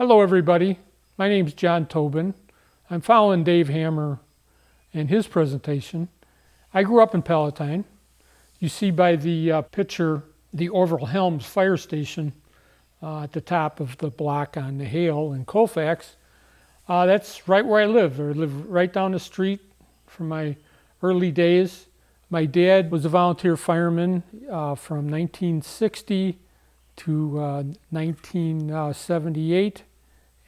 Hello everybody, my name is John Tobin. I'm following Dave Hammer in his presentation. I grew up in Palatine. You see by the picture the Orville Helms fire station at the top of the block on the Hale in Colfax. That's right where I live. I live right down the street from my early days. My dad was a volunteer fireman from 1960 to 1978.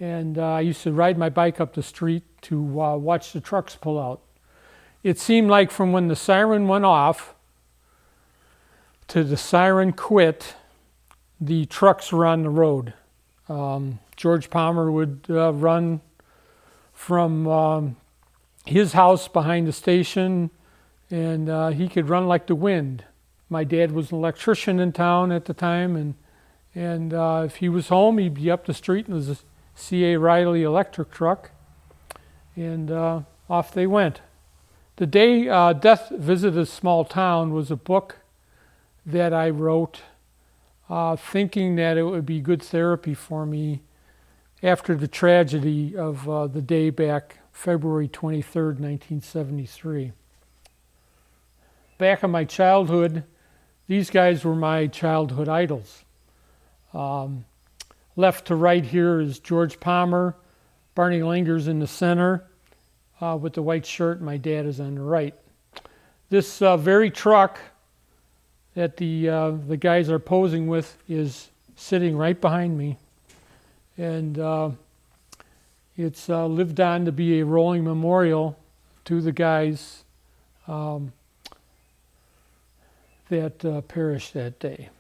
And I used to ride my bike up the street to watch the trucks pull out. It seemed like from when the siren went off to the siren quit, the trucks were on the road. George Palmer would run from his house behind the station, and he could run like the wind. My dad was an electrician in town at the time, and if he was home, he'd be up the street and was C.A. Riley electric truck, and off they went. The Day Death Visited a Small Town was a book that I wrote thinking that it would be good therapy for me after the tragedy of the day back February 23rd, 1973. Back in my childhood, these guys were my childhood idols. Left to right here is George Palmer. Barney Linger's in the center with the white shirt. My dad is on the right. This very truck that the guys are posing with is sitting right behind me. And it's lived on to be a rolling memorial to the guys that perished that day.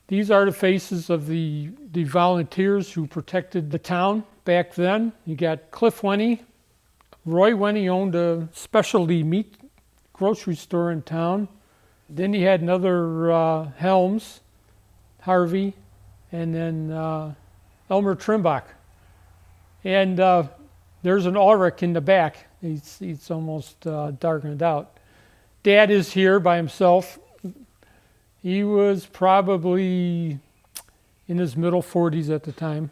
These are the faces of the volunteers who protected the town back then. You got Cliff Wenny. Roy Wenny owned a specialty meat grocery store in town. Then you had another Helms, Harvey, and then Elmer Trimbach. And there's an Ulrich in the back. It's almost darkened out. Dad is here by himself. He was probably in his middle 40s at the time.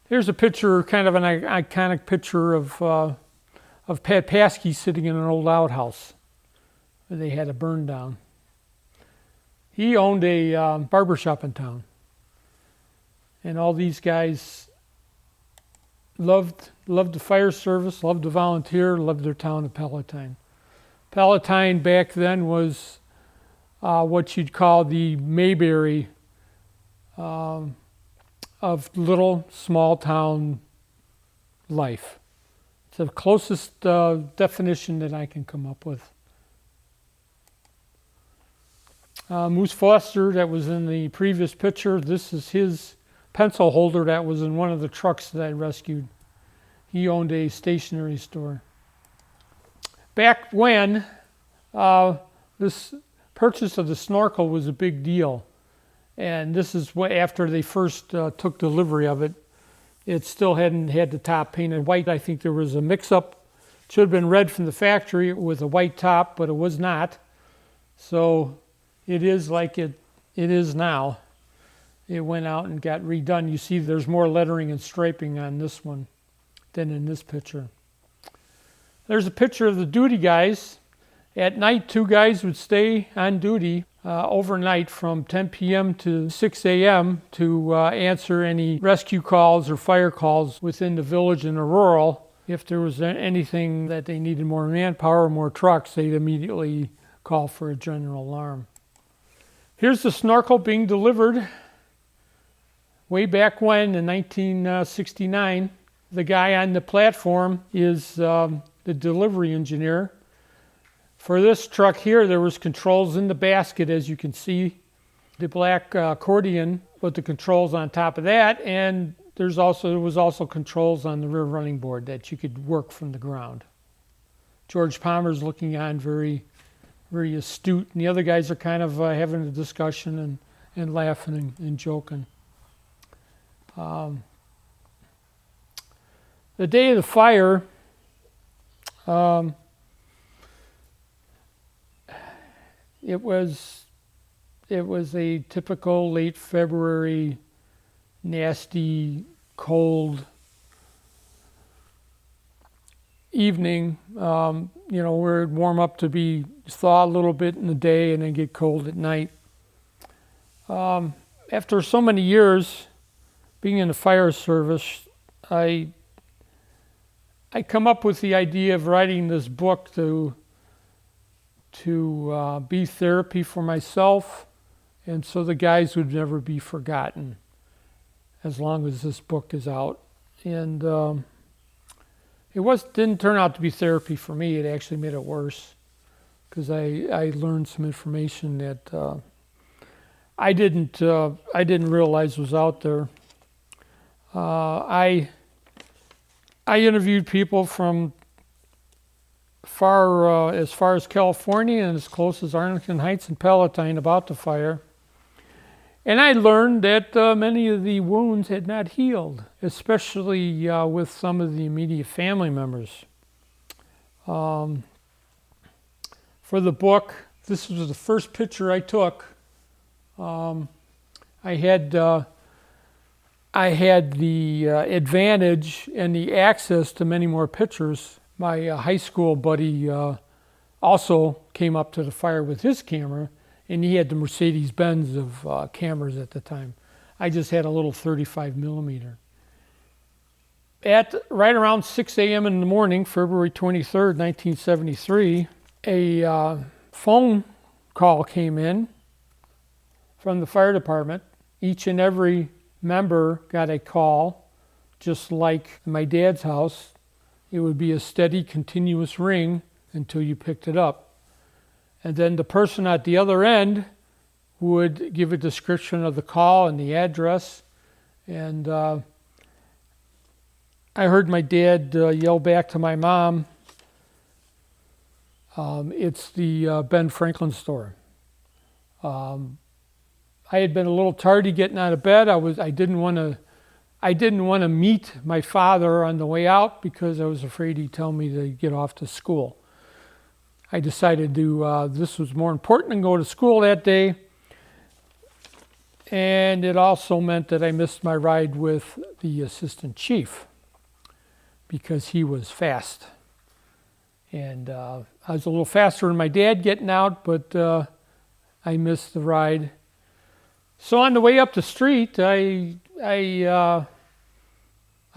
Here's a picture, kind of an iconic picture of Pat Paskey sitting in an old outhouse where they had a burn down. He owned a barber shop in town. And all these guys loved the fire service, loved to volunteer, loved their town of Palatine. Palatine back then was what you'd call the Mayberry of little small town life. It's the closest definition that I can come up with. Moose Foster, that was in the previous picture, this is his pencil holder that was in one of the trucks that I rescued. He owned a stationery store. Back when, this purchase of the Snorkel was a big deal. And this is after they first took delivery of it. It still hadn't had the top painted white. I think there was a mix-up. It should have been red from the factory with a white top, but it was not. So it is like it is now. It went out and got redone. You see there's more lettering and striping on this one than in this picture. There's a picture of the duty guys. At night, 2 guys would stay on duty overnight from 10 p.m. to 6 a.m. to answer any rescue calls or fire calls within the village and the rural. If there was anything that they needed more manpower, more trucks, they'd immediately call for a general alarm. Here's the Snorkel being delivered way back when in 1969. The guy on the platform is the delivery engineer. For this truck here, there was controls in the basket, as you can see. The black accordion with the controls on top of that, and there was also controls on the rear running board that you could work from the ground. George Palmer's looking on very, very astute, and the other guys are kind of having a discussion and laughing and joking. The day of the fire, it it was a typical late February, nasty, cold evening, where it'd warm up to be thaw a little bit in the day and then get cold at night. After so many years being in the fire service, I come up with the idea of writing this book to be therapy for myself, and so the guys would never be forgotten as long as this book is out. And didn't turn out to be therapy for me. It actually made it worse, because I learned some information that I didn't realize was out there. I interviewed people from as far as California and as close as Arlington Heights and Palatine about the fire. And I learned that many of the wounds had not healed, especially with some of the immediate family members. For the book, this was the first picture I took. I had the advantage and the access to many more pictures. My high school buddy also came up to the fire with his camera, and he had the Mercedes-Benz of cameras at the time. I just had a little 35 millimeter. At right around 6 a.m. in the morning, February 23rd, 1973, a phone call came in from the fire department. Each and every member got a call, just like my dad's house. It would be a steady, continuous ring until you picked it up. And then the person at the other end would give a description of the call and the address. And I heard my dad yell back to my mom, "It's the Ben Franklin store." I had been a little tardy getting out of bed. I didn't want to meet my father on the way out because I was afraid he'd tell me to get off to school. I decided this was more important than go to school that day. And it also meant that I missed my ride with the assistant chief because he was fast. And I was a little faster than my dad getting out, but I missed the ride. So on the way up the street, I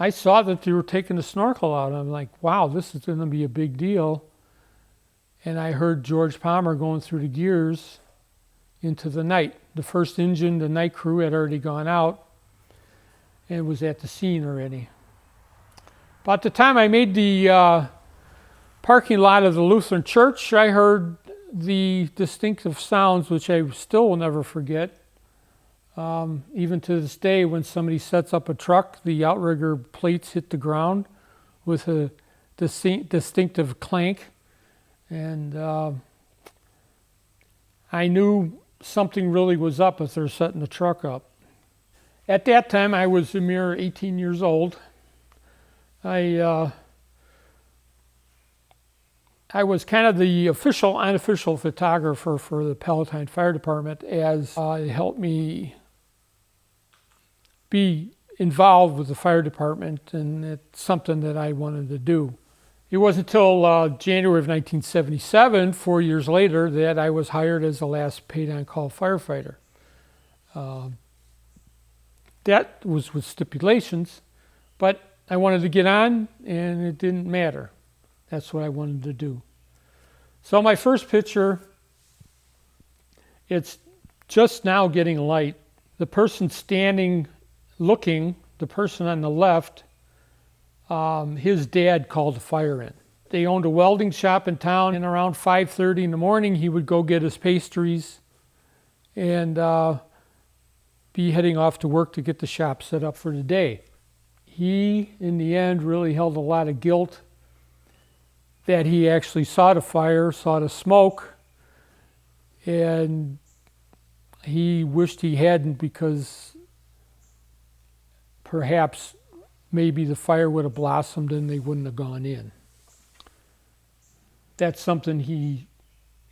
saw that they were taking the Snorkel out. I'm like, wow, this is going to be a big deal. And I heard George Palmer going through the gears into the night. The first engine, the night crew, had already gone out and was at the scene already. About the time I made the parking lot of the Lutheran church, I heard the distinctive sounds, which I still will never forget. Even to this day, when somebody sets up a truck, the outrigger plates hit the ground with a distinctive clank. And I knew something really was up if they're setting the truck up. At that time, I was a mere 18 years old. I was kind of the official, unofficial photographer for the Palatine Fire Department, as it helped me be involved with the fire department, and it's something that I wanted to do. It wasn't until January of 1977, 4 years later, that I was hired as the last paid-on-call firefighter. That was with stipulations, but I wanted to get on, and it didn't matter. That's what I wanted to do. So my first picture, it's just now getting light. The person standing, looking, the person on the left, his dad called the fire in. They owned a welding shop in town, and around 5:30 in the morning, he would go get his pastries and be heading off to work to get the shop set up for the day. He, in the end, really held a lot of guilt that he actually saw the fire, saw the smoke, and he wished he hadn't, because perhaps maybe the fire would have blossomed and they wouldn't have gone in. That's something he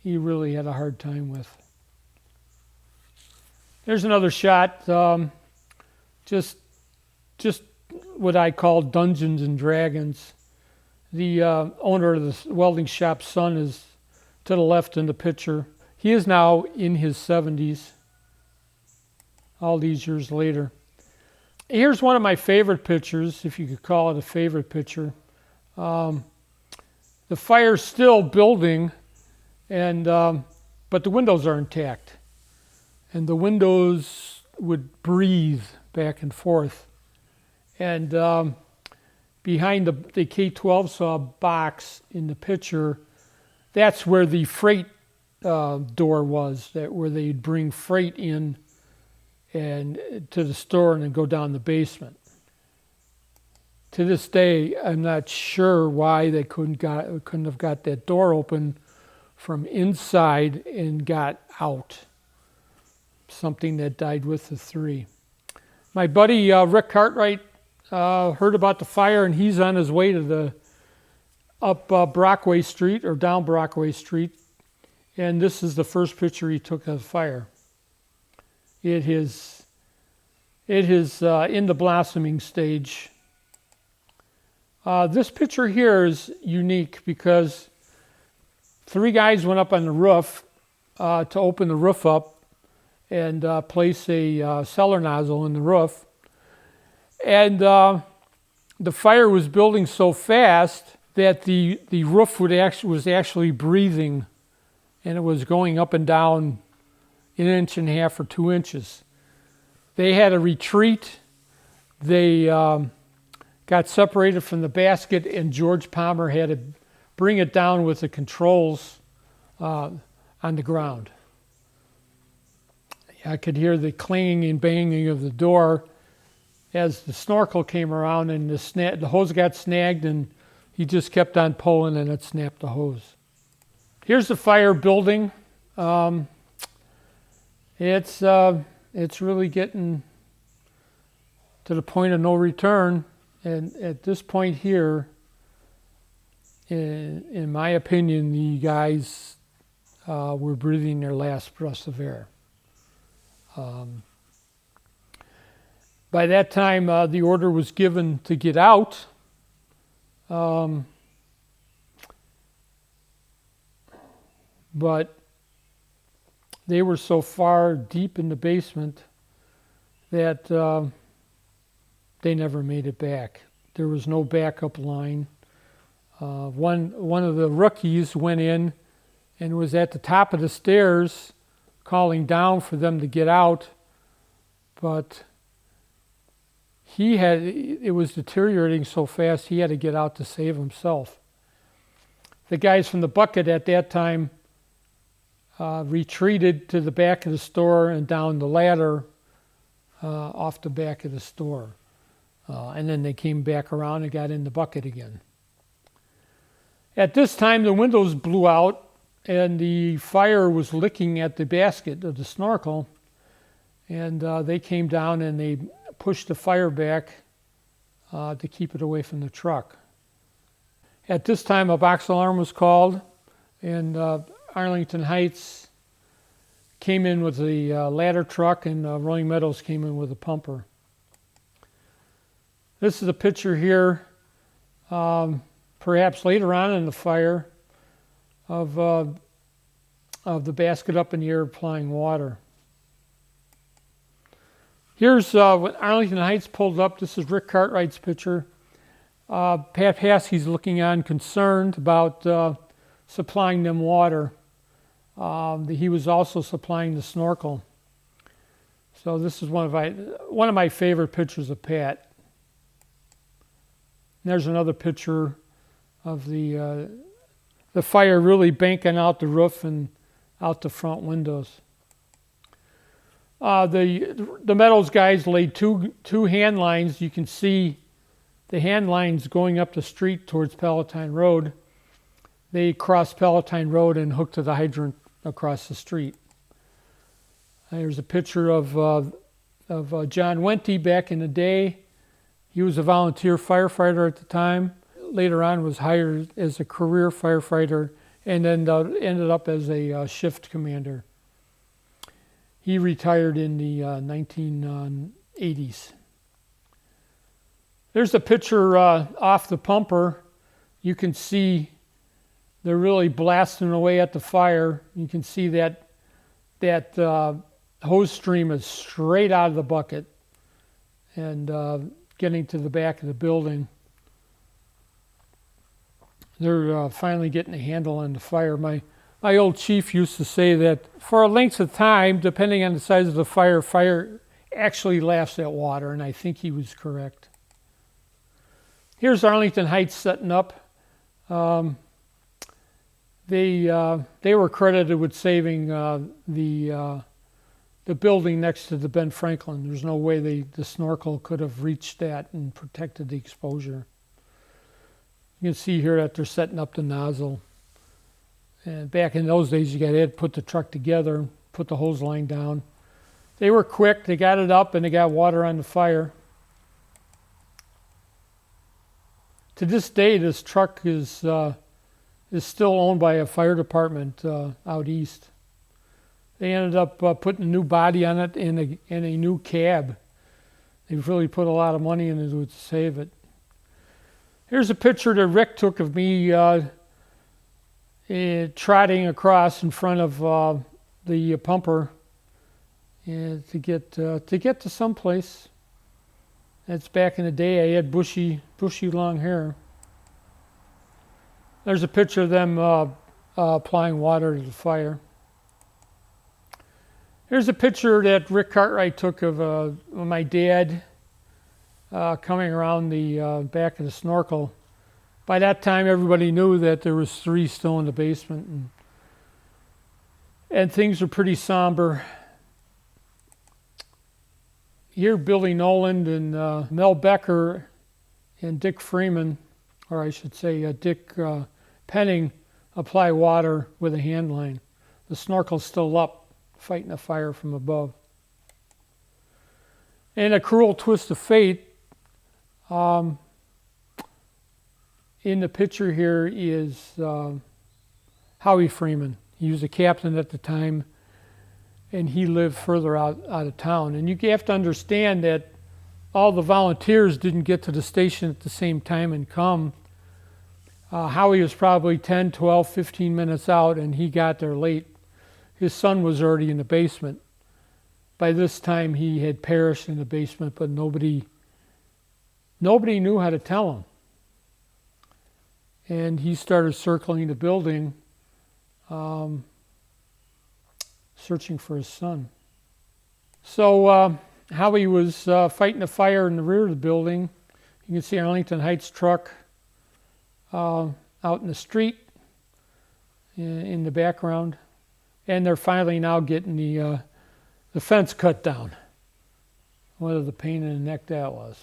really had a hard time with. Here's another shot. Just what I call Dungeons and Dragons. The owner of the welding shop's son is to the left in the picture. He is now in his 70s, all these years later. Here's one of my favorite pictures, if you could call it a favorite picture. The fire's still building, and but the windows are intact. And the windows would breathe back and forth. And behind the K-12 saw box in the picture, that's where the freight door was, where they'd bring freight in and to the store and then go down the basement. To this day, I'm not sure why they couldn't have got that door open from inside and got out. Something that died with the three. My buddy Rick Cartwright heard about the fire, and he's on his way to up Brockway Street or down Brockway Street, and this is the first picture he took of the fire. It is in the blossoming stage. This picture here is unique because three guys went up on the roof to open the roof up and place a cellar nozzle in the roof. And the fire was building so fast that the roof was actually breathing, and it was going up and down an inch and a half or 2 inches. They had a retreat. They got separated from the basket, and George Palmer had to bring it down with the controls on the ground. I could hear the clanging and banging of the door as the Snorkel came around, and the hose got snagged, and he just kept on pulling, and it snapped the hose. Here's the fire building. It's really getting to the point of no return, and at this point here, in my opinion, the guys were breathing their last breaths of air. By that time, the order was given to get out. But they were so far deep in the basement that they never made it back. There was no backup line. One of the rookies went in and was at the top of the stairs calling down for them to get out, but it was deteriorating so fast he had to get out to save himself. The guys from the bucket at that time retreated to the back of the store and down the ladder off the back of the store. And then they came back around and got in the bucket again. At this time, the windows blew out, and the fire was licking at the basket of the Snorkel, and they came down and they pushed the fire back to keep it away from the truck. At this time, a box alarm was called, and Arlington Heights came in with the ladder truck, and Rolling Meadows came in with a pumper. This is a picture here, perhaps later on in the fire, of the basket up in the air applying water. Here's when Arlington Heights pulled up. This is Rick Cartwright's picture. Pat Paskey's looking on, concerned about supplying them water. He was also supplying the Snorkel. So this is one of my favorite pictures of Pat. And there's another picture of the fire really banking out the roof and out the front windows. The Meadows guys laid two hand lines. You can see the hand lines going up the street towards Palatine Road. They crossed Palatine Road and hooked to the hydrant across the street. There's a picture of John Wente back in the day. He was a volunteer firefighter at the time. Later on was hired as a career firefighter and then ended up as a shift commander. He retired in the 1980s. There's a picture off the pumper. You can see they're really blasting away at the fire. You can see that hose stream is straight out of the bucket and getting to the back of the building. They're finally getting a handle on the fire. My old chief used to say that for a length of time, depending on the size of the fire actually laughs at water, and I think he was correct. Here's Arlington Heights setting up. They were credited with saving the building next to the Ben Franklin. There's no way the Snorkel could have reached that and protected the exposure. You can see here that they're setting up the nozzle. And back in those days, you had to put the truck together, put the hose line down. They were quick. They got it up, and they got water on the fire. To this day, this truck is still owned by a fire department out east. They ended up putting a new body on it and a new cab. They've really put a lot of money into it to save it. Here's a picture that Rick took of me trotting across in front of the pumper to get to someplace. That's back in the day. I had bushy long hair. There's a picture of them applying water to the fire. Here's a picture that Rick Cartwright took of my dad coming around the back of the Snorkel. By that time, everybody knew that there was 3 still in the basement, and things were pretty somber. Here, Billy Noland and Mel Becker and Dick Freeman, or I should say Dick Penning, apply water with a hand line. The Snorkel's still up, fighting a fire from above. And a cruel twist of fate, in the picture here is Howie Freeman. He was a captain at the time, and he lived further out of town. And you have to understand that all the volunteers didn't get to the station at the same time and come. Howie was probably 10, 12, 15 minutes out, and he got there late. His son was already in the basement. By this time, he had perished in the basement, but nobody knew how to tell him. And he started circling the building, searching for his son. So Howie was fighting a fire in the rear of the building. You can see Arlington Heights truck out in the street in the background. And they're finally now getting the fence cut down. What a pain in the neck that was.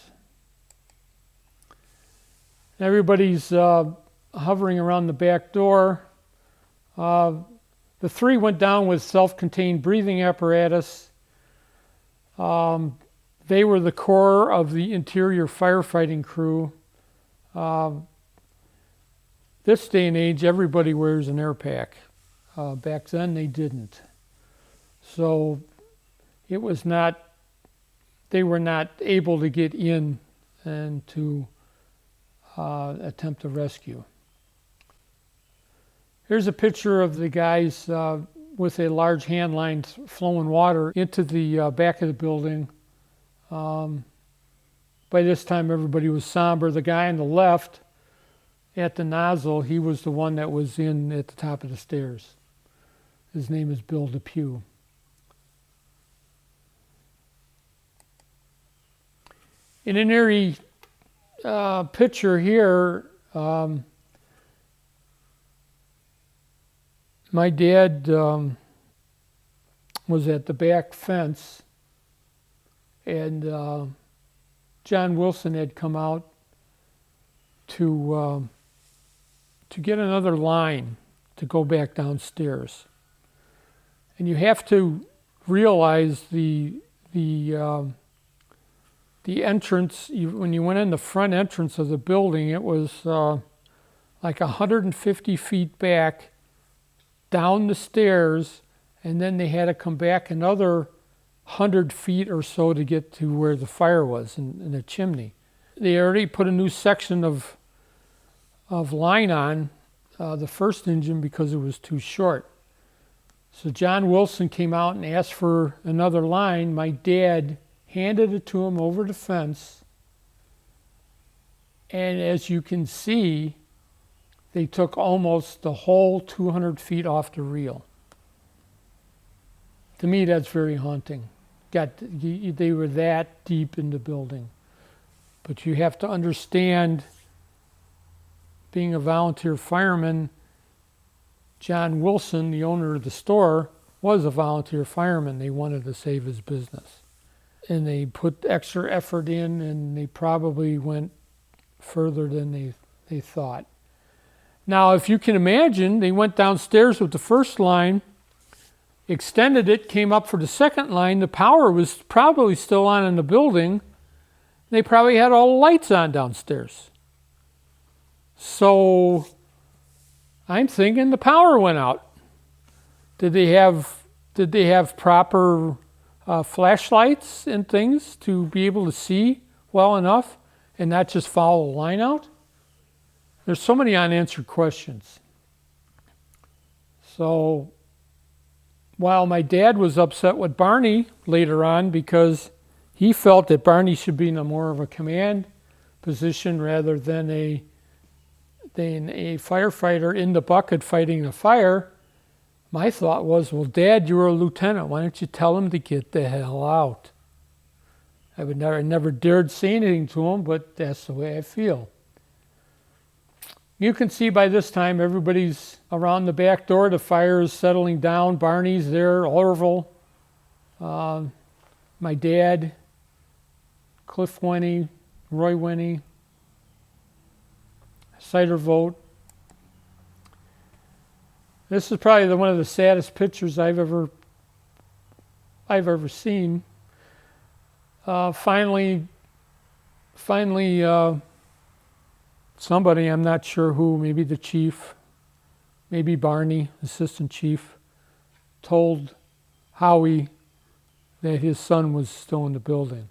Everybody's hovering around the back door. The 3 went down with self-contained breathing apparatus. They were the core of the interior firefighting crew. This day and age, everybody wears an air pack. Back then, they didn't. So they were not able to get in and to attempt a rescue. Here's a picture of the guys with a large hand line flowing water into the back of the building. By this time, everybody was somber. The guy on the left at the nozzle, he was the one that was in at the top of the stairs. His name is Bill Depew. In an eerie picture here, my dad was at the back fence, and John Wilson had come out to get another line to go back downstairs. And you have to realize the entrance, when you went in the front entrance of the building, it was like 150 feet back, down the stairs, and then they had to come back another 100 feet or so to get to where the fire was in the chimney. They already put a new section of line on the first engine because it was too short. So John Wilson came out and asked for another line. My dad handed it to him over the fence. And as you can see, they took almost the whole 200 feet off the reel. To me, that's very haunting. They were that deep in the building. But you have to understand, being a volunteer fireman, John Wilson, the owner of the store, was a volunteer fireman. They wanted to save his business. And they put extra effort in, and they probably went further than they thought. Now, if you can imagine, they went downstairs with the first line, extended it, came up for the second line. The power was probably still on in the building. They probably had all the lights on downstairs. So I'm thinking the power went out. Did they have proper flashlights and things to be able to see well enough and not just follow the line out? There's so many unanswered questions. So while my dad was upset with Barney later on because he felt that Barney should be in more of a command position rather than a firefighter in the bucket fighting the fire, my thought was, well, Dad, you're a lieutenant. Why don't you tell him to get the hell out? I never dared say anything to him, but that's the way I feel. You can see by this time everybody's around the back door. The fire is settling down. Barney's there, Orville, my dad, Cliff Winnie, Roy Winnie, Cider Vote. This is probably one of the saddest pictures I've ever seen. Finally, somebody, I'm not sure who, maybe the chief, maybe Barney, assistant chief, told Howie that his son was still in the building.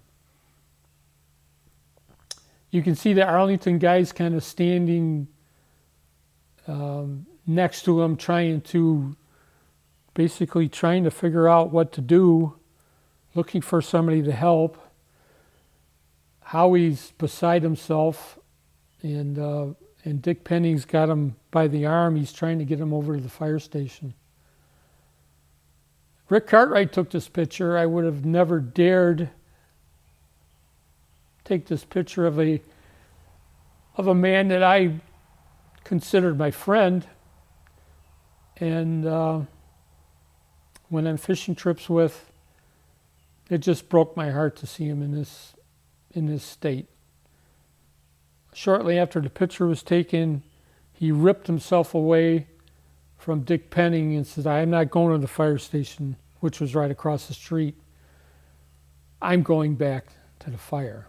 You can see the Arlington guys kind of standing next to him, trying to figure out what to do, looking for somebody to help. Howie's beside himself, and Dick Penning's got him by the arm. He's trying to get him over to the fire station. Rick Cartwright took this picture. I would have never dared take this picture of a man that I considered my friend, and went on fishing trips with. It just broke my heart to see him in this state. Shortly after the picture was taken, he ripped himself away from Dick Penning and said, "I'm not going to the fire station," which was right across the street. "I'm going back to the fire."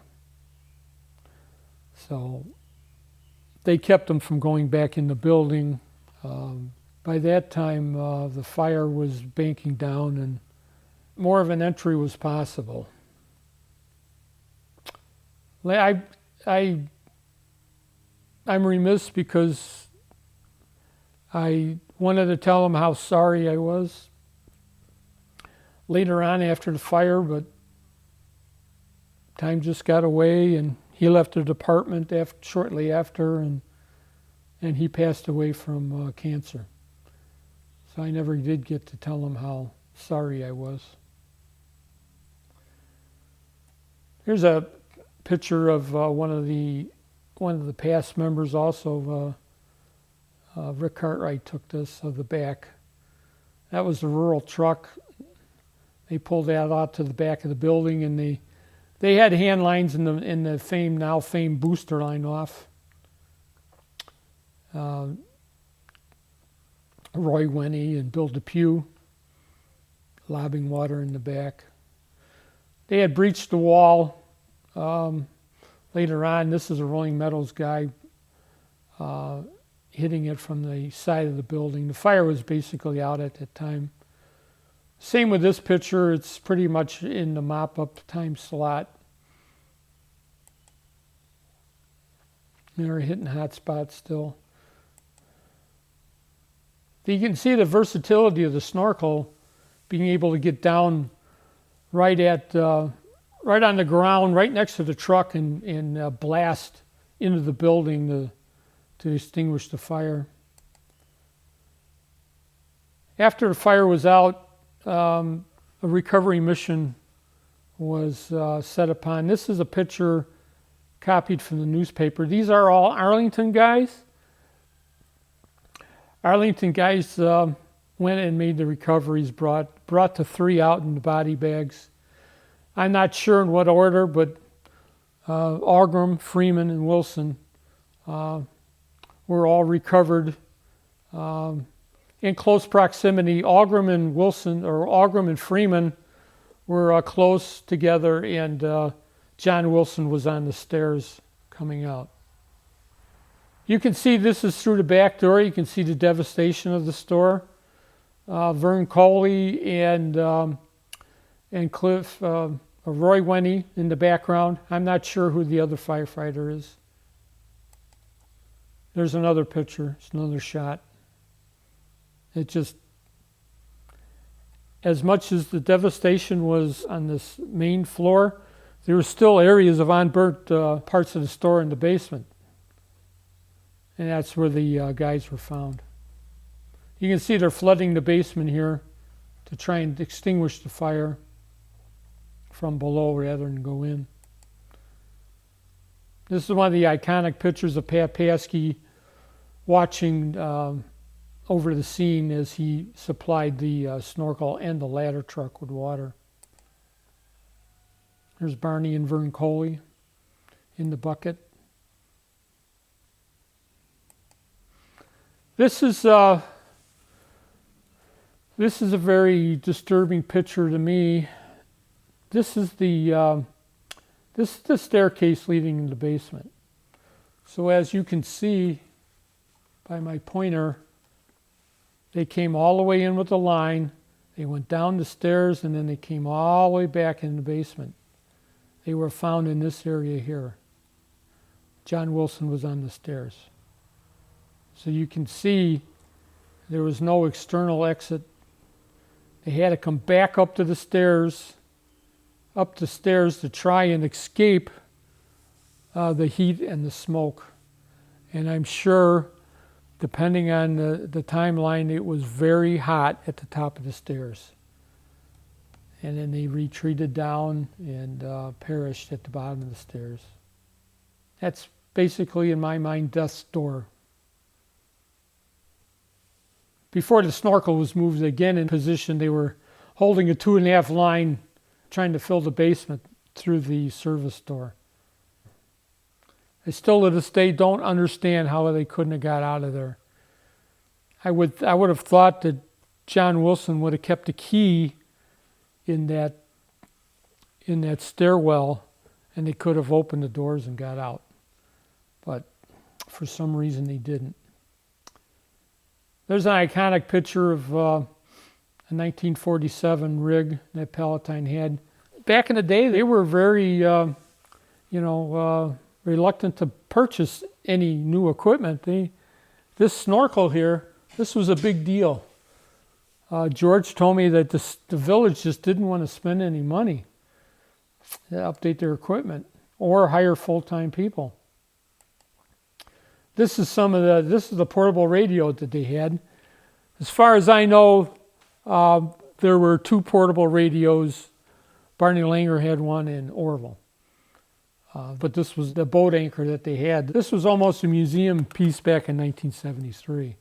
So they kept him from going back in the building. By that time, the fire was banking down and more of an entry was possible. I'm remiss because I wanted to tell him how sorry I was later on after the fire, but time just got away, and he left the department shortly after, and he passed away from cancer. So I never did get to tell him how sorry I was. Here's a picture of one of the past members also. Rick Cartwright took this of the back. That was the rural truck. They pulled that out to the back of the building, and they had hand lines in the now famed booster line off. Roy Winnie and Bill Depew lobbing water in the back. They had breached the wall. Later on, this is a Rolling Meadows guy hitting it from the side of the building. The fire was basically out at that time. Same with this picture. It's pretty much in the mop-up time slot. They're hitting hot spots still. You can see the versatility of the Snorkel, being able to get down right on the ground, right next to the truck, and blast into the building to extinguish the fire. After the fire was out, a recovery mission was set upon. This is a picture copied from the newspaper. These are all Arlington guys. Arlington guys went and made the recoveries, brought the 3 out in the body bags. I'm not sure in what order, but Augram, Freeman, and Wilson were all recovered in close proximity. Augram and Wilson, or Augram and Freeman, were close together, and John Wilson was on the stairs coming out. You can see this is through the back door. You can see the devastation of the store. Vern Coley and Cliff, Roy Wenny in the background. I'm not sure who the other firefighter is. There's another picture. It's another shot. It just, as much as the devastation was on this main floor, there were still areas of unburnt parts of the store in the basement. And that's where the guys were found. You can see they're flooding the basement here to try and extinguish the fire from below rather than go in. This is one of the iconic pictures of Pat Paskey watching over the scene as he supplied the Snorkel and the ladder truck with water. There's Barney and Vern Coley in the bucket. This is a very disturbing picture to me. This is the staircase leading in the basement. So as you can see by my pointer, they came all the way in with the line. They went down the stairs, and then they came all the way back in the basement. They were found in this area here. John Wilson was on the stairs. So you can see there was no external exit. They had to come back up the stairs to try and escape the heat and the smoke. And I'm sure, depending on the timeline, it was very hot at the top of the stairs. And then they retreated down and perished at the bottom of the stairs. That's basically, in my mind, death's door. Before the Snorkel was moved again in position, they were holding a 2.5 line, trying to fill the basement through the service door. I still to this day don't understand how they couldn't have got out of there. I would have thought that John Wilson would have kept a key in that stairwell, and they could have opened the doors and got out. But for some reason they didn't. There's an iconic picture of a 1947 rig that Palatine had. Back in the day, they were very, reluctant to purchase any new equipment. This Snorkel here, this was a big deal. George told me that the village just didn't want to spend any money to update their equipment or hire full-time people. This is the portable radio that they had. As far as I know, there were 2 portable radios. Barney Langer had one, and Orville. But this was the boat anchor that they had. This was almost a museum piece back in 1973.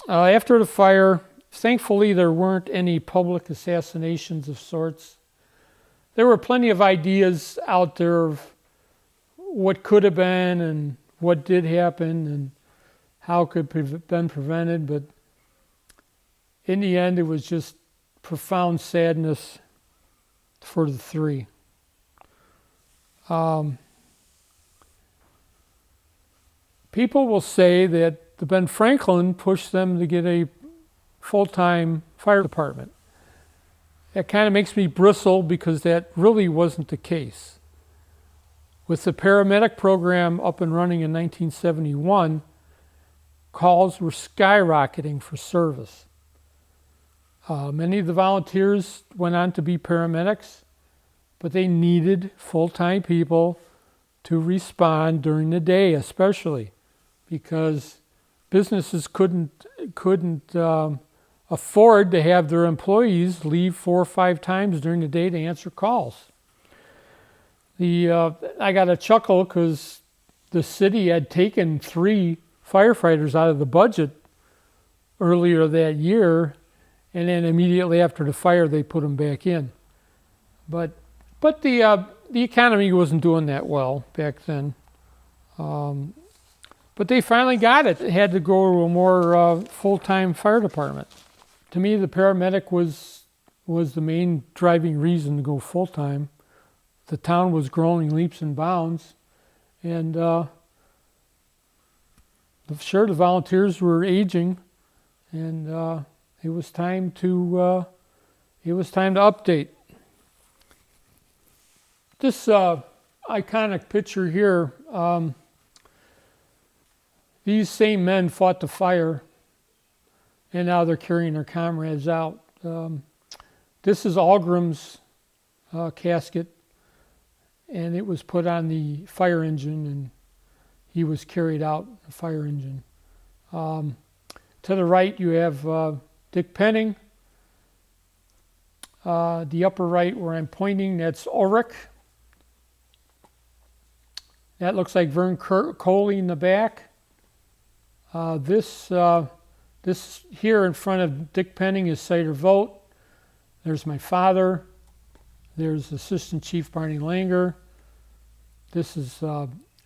After the fire, thankfully there weren't any public assassinations of sorts. There were plenty of ideas out there of what could have been and what did happen and how it could have been prevented, but in the end it was just profound sadness for the 3. People will say that the Ben Franklin pushed them to get a full-time fire department. That kind of makes me bristle because that really wasn't the case. With the paramedic program up and running in 1971, calls were skyrocketing for service. Many of the volunteers went on to be paramedics, but they needed full-time people to respond during the day, especially because businesses couldn't afford to have their employees leave 4 or 5 times during the day to answer calls. I got a chuckle because the city had taken 3 firefighters out of the budget earlier that year, and then immediately after the fire they put them back in. But the economy wasn't doing that well back then. But they finally got it. They had to go to a more full-time fire department. To me, the paramedic was the main driving reason to go full-time. The town was growing leaps and bounds, and sure, the volunteers were aging, and it was time to update. This iconic picture here. These same men fought the fire, and now they're carrying their comrades out. This is Algrim's casket, and it was put on the fire engine, and he was carried out in the fire engine. To the right, you have Dick Penning. The upper right where I'm pointing, that's Ulrich. That looks like Vern Coley in the back. This here in front of Dick Penning is Cider Vogt. There's my father. There's Assistant Chief Barney Langer. This is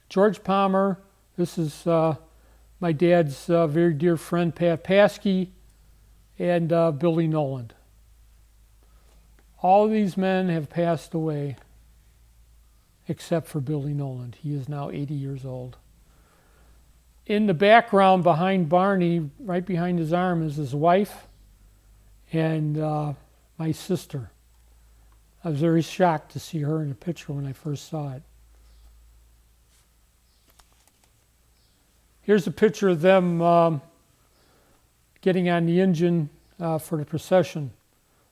George Palmer. This is my dad's very dear friend Pat Paskey, and Billy Noland. All of these men have passed away except for Billy Noland. He is now 80 years old. In the background behind Barney, right behind his arm, is his wife and my sister. I was very shocked to see her in the picture when I first saw it. Here's a picture of them getting on the engine for the procession.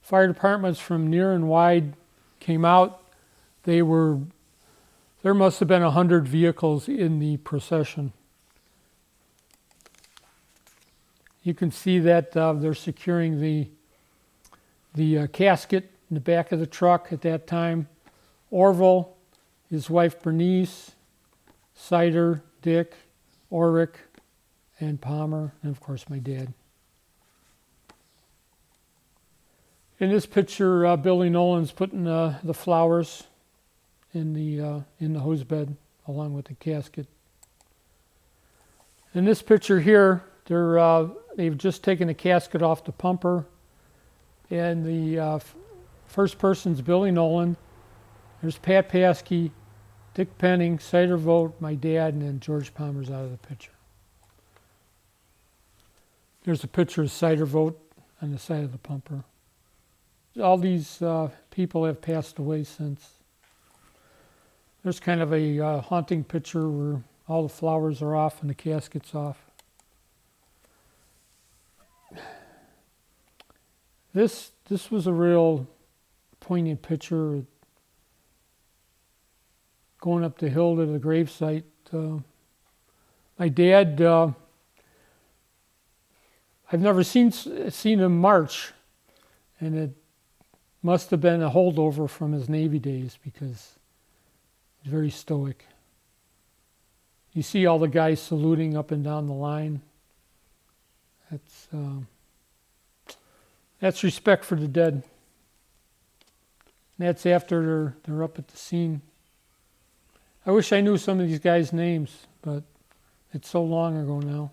Fire departments from near and wide came out. There must have been 100 vehicles in the procession. You can see that they're securing the casket in the back of the truck at that time. Orville, his wife Bernice, Cider, Dick, Ulrich, and Palmer, and of course my dad. In this picture, Billy Noland's putting the flowers in the hose bed along with the casket. In this picture here, they've just taken the casket off the pumper, and the first person's Billy Noland. There's Pat Paskey, Dick Penning, Cider Vogt, my dad, and then George Palmer's out of the picture. There's a picture of Cider Vogt on the side of the pumper. All these people have passed away since. There's kind of a haunting picture where all the flowers are off and the casket's off. This was a real poignant picture. Going up the hill to the gravesite. My dad, I've never seen him march, and it must have been a holdover from his Navy days because he's very stoic. You see all the guys saluting up and down the line. That's respect for the dead. And that's after they're up at the scene. I wish I knew some of these guys' names, but it's so long ago now.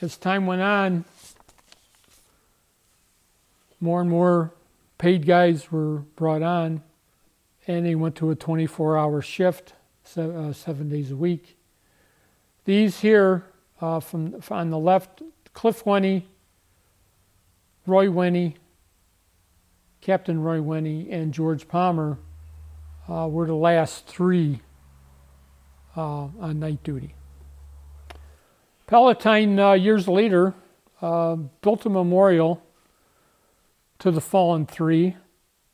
As time went on, more and more paid guys were brought on, and they went to a 24-hour shift, 7 days a week. These here, on the left, Cliff Winnie, Roy Winnie, Captain Roy Winnie, and George Palmer were the last three on night duty. Palatine, years later, built a memorial to the fallen three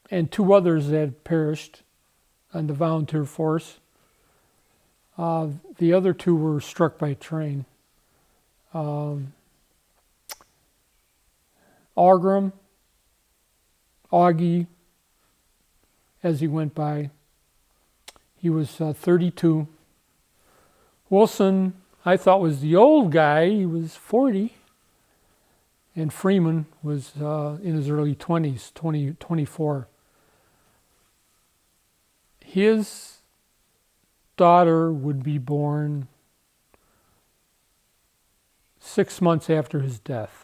and two others that had perished on the volunteer force. The other two were struck by train. Augie, as he went by, he was 32. Wilson, I thought, was the old guy. He was 40. And Freeman was in his early 20s, 24. His daughter would be born 6 months after his death.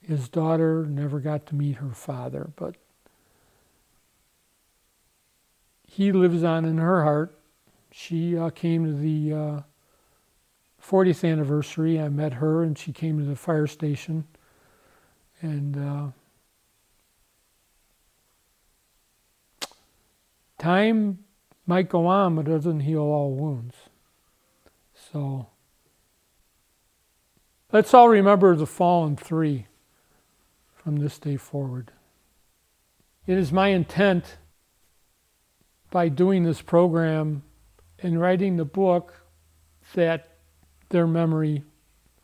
His daughter never got to meet her father, but he lives on in her heart. She came to the 40th anniversary. I met her, and she came to the fire station. And time might go on, but it doesn't heal all wounds. So let's all remember the fallen three from this day forward. It is my intent, by doing this program and writing the book, that their memory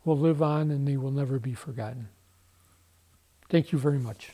will live on and they will never be forgotten. Thank you very much.